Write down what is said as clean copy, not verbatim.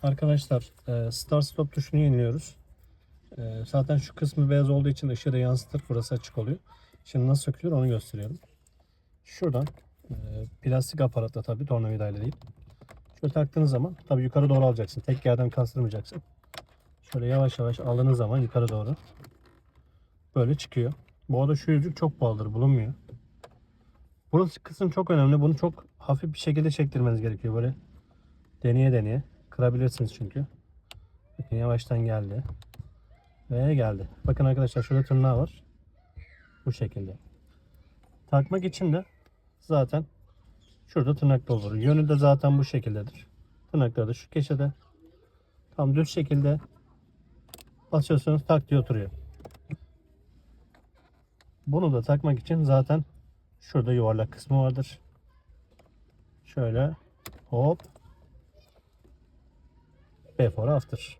Arkadaşlar Start Stop tuşunu yeniliyoruz. Zaten şu kısmı beyaz olduğu için ışığı da yansıtır. Burası açık oluyor. Şimdi nasıl sökülür onu gösteriyorum. Şuradan plastik aparatla, tabi tornavidayla değil. Şöyle taktığınız zaman tabi yukarı doğru alacaksın. Tek yerden kastırmayacaksın. Şöyle yavaş yavaş aldığınız zaman yukarı doğru böyle çıkıyor. Bu arada şu yüzük çok pahalıdır, bulunmuyor. Burası kısım çok önemli. Bunu çok hafif bir şekilde çektirmeniz gerekiyor. Böyle deneye deneye kırabilirsiniz çünkü. Bakın yavaştan geldi. Ve geldi. Bakın arkadaşlar şurada tırnağı var. Bu şekilde. Takmak için de zaten şurada tırnak olur. Yönü de zaten bu şekildedir. Tırnakları da şu köşede. Tam düz şekilde basıyorsunuz, tak diye oturuyor. Bunu da takmak için zaten şurada yuvarlak kısmı vardır. Şöyle hop, before after.